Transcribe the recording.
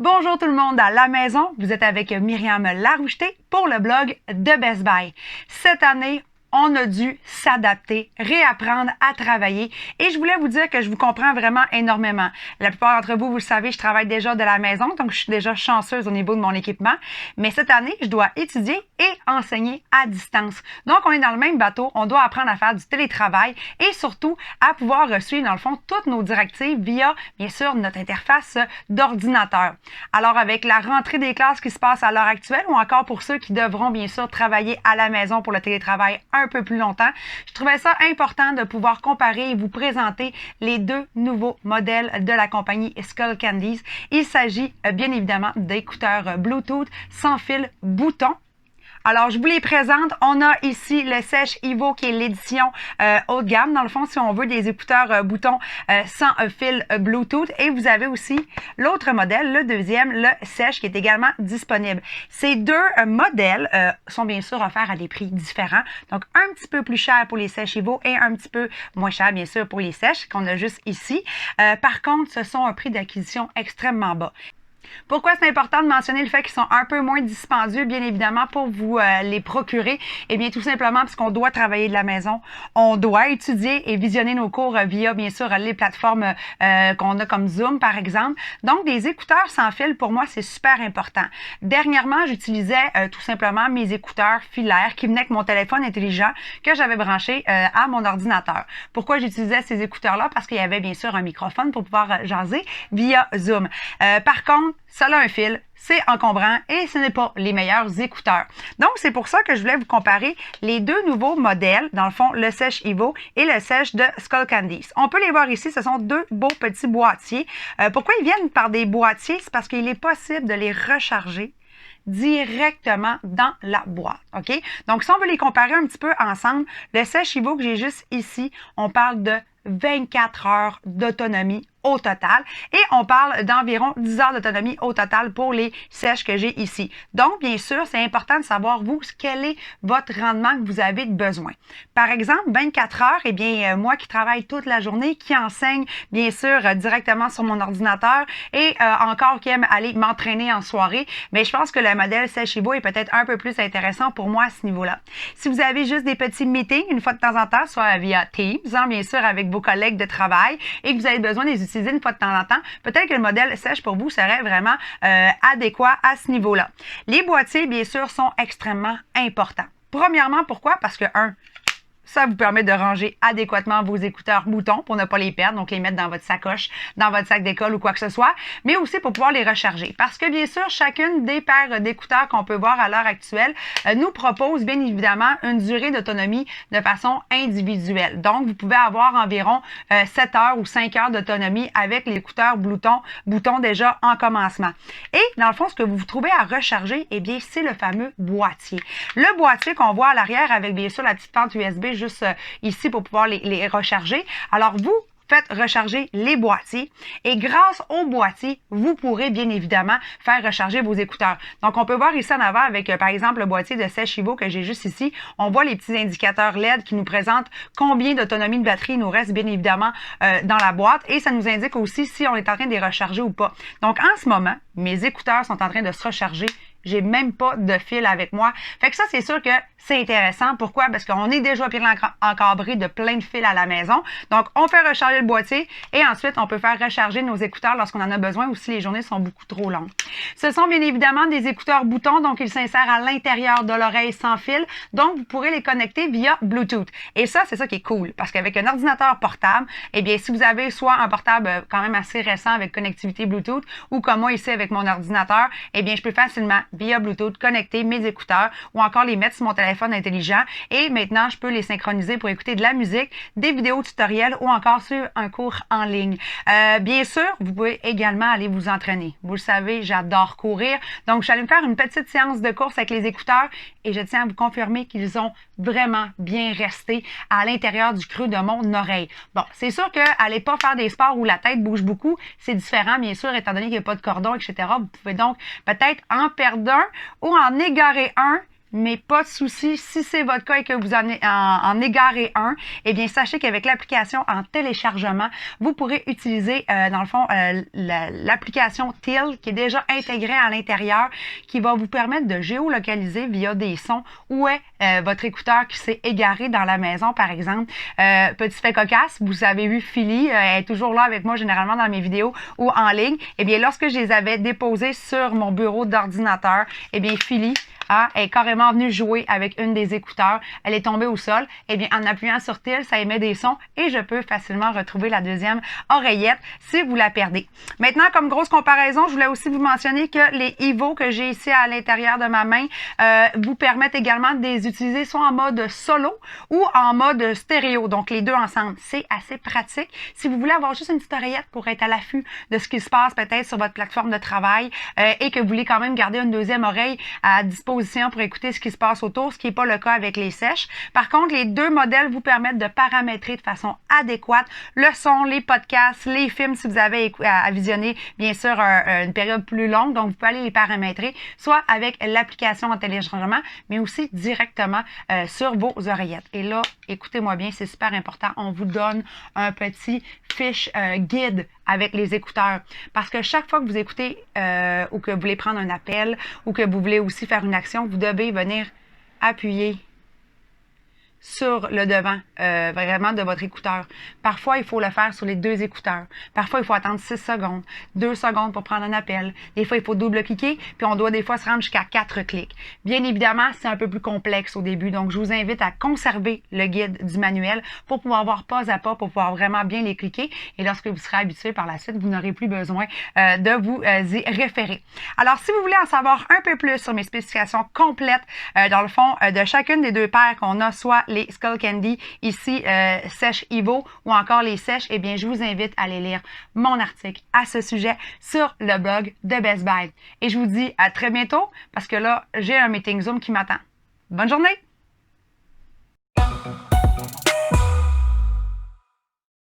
Bonjour tout le monde à la maison, vous êtes avec Myriam Laroucheté pour le blog de Best Buy. Cette année, on a dû s'adapter, réapprendre à travailler et je voulais vous dire que je vous comprends vraiment énormément. La plupart d'entre vous, vous le savez, je travaille déjà de la maison, donc je suis déjà chanceuse au niveau de mon équipement. Mais cette année, je dois étudier et enseigner à distance. Donc, on est dans le même bateau, on doit apprendre à faire du télétravail et surtout à pouvoir suivre, dans le fond, toutes nos directives via, bien sûr, notre interface d'ordinateur. Alors, avec la rentrée des classes qui se passe à l'heure actuelle ou encore pour ceux qui devront, bien sûr, travailler à la maison pour le télétravail un peu plus longtemps, je trouvais ça important de pouvoir comparer et vous présenter les deux nouveaux modèles de la compagnie Skullcandies. Il s'agit bien évidemment d'écouteurs Bluetooth sans fil bouton. Alors, je vous les présente. On a ici le Sèche Evo qui est l'édition haut de gamme. Dans le fond, si on veut des écouteurs boutons sans fil Bluetooth. Et vous avez aussi l'autre modèle, le deuxième, le Sèche, qui est également disponible. Ces deux modèles sont bien sûr offerts à des prix différents. Donc, un petit peu plus cher pour les Sèche Evo et un petit peu moins cher, bien sûr, pour les Sèche qu'on a juste ici. Par contre, ce sont un prix d'acquisition extrêmement bas. Pourquoi c'est important de mentionner le fait qu'ils sont un peu moins dispendieux, bien évidemment, pour vous les procurer? Eh bien, tout simplement parce qu'on doit travailler de la maison, on doit étudier et visionner nos cours via, bien sûr, les plateformes qu'on a comme Zoom, par exemple. Donc, des écouteurs sans fil, pour moi, c'est super important. Dernièrement, j'utilisais tout simplement mes écouteurs filaires qui venaient avec mon téléphone intelligent que j'avais branché à mon ordinateur. Pourquoi j'utilisais ces écouteurs-là? Parce qu'il y avait, bien sûr, un microphone pour pouvoir jaser via Zoom. Par contre, ça a un fil, c'est encombrant et ce n'est pas les meilleurs écouteurs. Donc, c'est pour ça que je voulais vous comparer les deux nouveaux modèles, dans le fond, le Sèche Evo et le Sèche de Skullcandies. On peut les voir ici, ce sont deux beaux petits boîtiers. Pourquoi ils viennent par des boîtiers? C'est parce qu'il est possible de les recharger directement dans la boîte, OK? Donc, si on veut les comparer un petit peu ensemble, le Sèche Evo que j'ai juste ici, on parle de 24 heures d'autonomie au total et on parle d'environ 10 heures d'autonomie au total pour les sèches que j'ai ici. Donc, bien sûr, c'est important de savoir, vous, quel est votre rendement que vous avez de besoin. Par exemple, 24 heures, eh bien, moi qui travaille toute la journée, qui enseigne, bien sûr, directement sur mon ordinateur et encore qui aime aller m'entraîner en soirée, mais je pense que le modèle Sèche Evo est peut-être un peu plus intéressant pour moi à ce niveau-là. Si vous avez juste des petits meetings une fois de temps en temps, soit via Teams, hein, bien sûr, avec vos collègues de travail et que vous avez besoin de les utiliser une fois de temps en temps, peut-être que le modèle Sèche pour vous serait vraiment adéquat à ce niveau-là. Les boîtiers, bien sûr, sont extrêmement importants. Premièrement, pourquoi? Parce que, ça vous permet de ranger adéquatement vos écouteurs boutons pour ne pas les perdre, donc les mettre dans votre sacoche, dans votre sac d'école ou quoi que ce soit, mais aussi pour pouvoir les recharger. Parce que bien sûr, chacune des paires d'écouteurs qu'on peut voir à l'heure actuelle nous propose bien évidemment une durée d'autonomie de façon individuelle. Donc, vous pouvez avoir environ 7 heures ou 5 heures d'autonomie avec l'écouteur bouton déjà en commencement. Et dans le fond, ce que vous trouvez à recharger, eh bien, c'est le fameux boîtier. Le boîtier qu'on voit à l'arrière avec bien sûr la petite fente USB juste ici pour pouvoir les recharger. Alors, vous faites recharger les boîtiers et grâce au boîtier, vous pourrez bien évidemment faire recharger vos écouteurs. Donc, on peut voir ici en avant avec, par exemple, le boîtier de Sèche Evo que j'ai juste ici. On voit les petits indicateurs LED qui nous présentent combien d'autonomie de batterie il nous reste bien évidemment dans la boîte et ça nous indique aussi si on est en train de les recharger ou pas. Donc, en ce moment, mes écouteurs sont en train de se recharger. J'ai même pas de fil avec moi. Fait que ça, c'est sûr que c'est intéressant. Pourquoi? Parce qu'on est déjà bien encadré de plein de fils à la maison. Donc, on fait recharger le boîtier et ensuite, on peut faire recharger nos écouteurs lorsqu'on en a besoin ou si les journées sont beaucoup trop longues. Ce sont bien évidemment des écouteurs boutons, donc ils s'insèrent à l'intérieur de l'oreille sans fil. Donc, vous pourrez les connecter via Bluetooth. Et ça, c'est ça qui est cool parce qu'avec un ordinateur portable, eh bien, si vous avez soit un portable quand même assez récent avec connectivité Bluetooth ou comme moi ici avec mon ordinateur, eh bien, je peux facilement via Bluetooth connecter mes écouteurs ou encore les mettre sur mon téléphone intelligent et maintenant je peux les synchroniser pour écouter de la musique, des vidéos tutoriels ou encore suivre un cours en ligne. Bien sûr, vous pouvez également aller vous entraîner. Vous le savez, j'adore courir, donc je suis allée me faire une petite séance de course avec les écouteurs et je tiens à vous confirmer qu'ils ont vraiment bien resté à l'intérieur du creux de mon oreille. Bon, c'est sûr que allez pas faire des sports où la tête bouge beaucoup, c'est différent bien sûr étant donné qu'il n'y a pas de cordon, etc. Vous pouvez donc peut-être en perdre un ou en égarer un, mais pas de souci. Si c'est votre cas et que vous en égarez un, eh bien, sachez qu'avec l'application en téléchargement, vous pourrez utiliser, dans le fond, l'application Till qui est déjà intégrée à l'intérieur, qui va vous permettre de géolocaliser via des sons où est votre écouteur qui s'est égaré dans la maison, par exemple. Petit fait cocasse, vous avez vu Philly, elle est toujours là avec moi généralement dans mes vidéos ou en ligne. Eh bien, lorsque je les avais déposés sur mon bureau d'ordinateur, eh bien, Philly, est carrément venue jouer avec une des écouteurs. Elle est tombée au sol. Eh bien, en appuyant sur Till, ça émet des sons et je peux facilement retrouver la deuxième oreillette si vous la perdez. Maintenant, comme grosse comparaison, je voulais aussi vous mentionner que les Evo que j'ai ici à l'intérieur de ma main vous permettent également de les utiliser soit en mode solo ou en mode stéréo. Donc, les deux ensemble. C'est assez pratique. Si vous voulez avoir juste une petite oreillette pour être à l'affût de ce qui se passe peut-être sur votre plateforme de travail et que vous voulez quand même garder une deuxième oreille à disposition pour écouter ce qui se passe autour, ce qui n'est pas le cas avec les sèches. Par contre, les deux modèles vous permettent de paramétrer de façon adéquate le son, les podcasts, les films si vous avez à visionner, bien sûr, une période plus longue. Donc, vous pouvez aller les paramétrer, soit avec l'application en téléchargement, mais aussi directement sur vos oreillettes. Et là, écoutez-moi bien, c'est super important. On vous donne un petit fiche guide avec les écouteurs. Parce que chaque fois que vous écoutez ou que vous voulez prendre un appel ou que vous voulez aussi faire une action, vous devez venir appuyer sur le devant vraiment de votre écouteur. Parfois, il faut le faire sur les deux écouteurs. Parfois, il faut attendre 6 secondes, 2 secondes pour prendre un appel. Des fois, il faut double-cliquer, puis on doit des fois se rendre jusqu'à 4 clics. Bien évidemment, c'est un peu plus complexe au début, donc je vous invite à conserver le guide du manuel pour pouvoir voir pas à pas, pour pouvoir vraiment bien les cliquer. Et lorsque vous serez habitué par la suite, vous n'aurez plus besoin de vous y référer. Alors, si vous voulez en savoir un peu plus sur mes spécifications complètes, dans le fond, de chacune des deux paires qu'on a, soit les Skullcandy, ici, sèche Evo ou encore les sèches, eh bien, je vous invite à aller lire mon article à ce sujet sur le blog de Best Buy. Et je vous dis à très bientôt parce que là, j'ai un meeting Zoom qui m'attend. Bonne journée!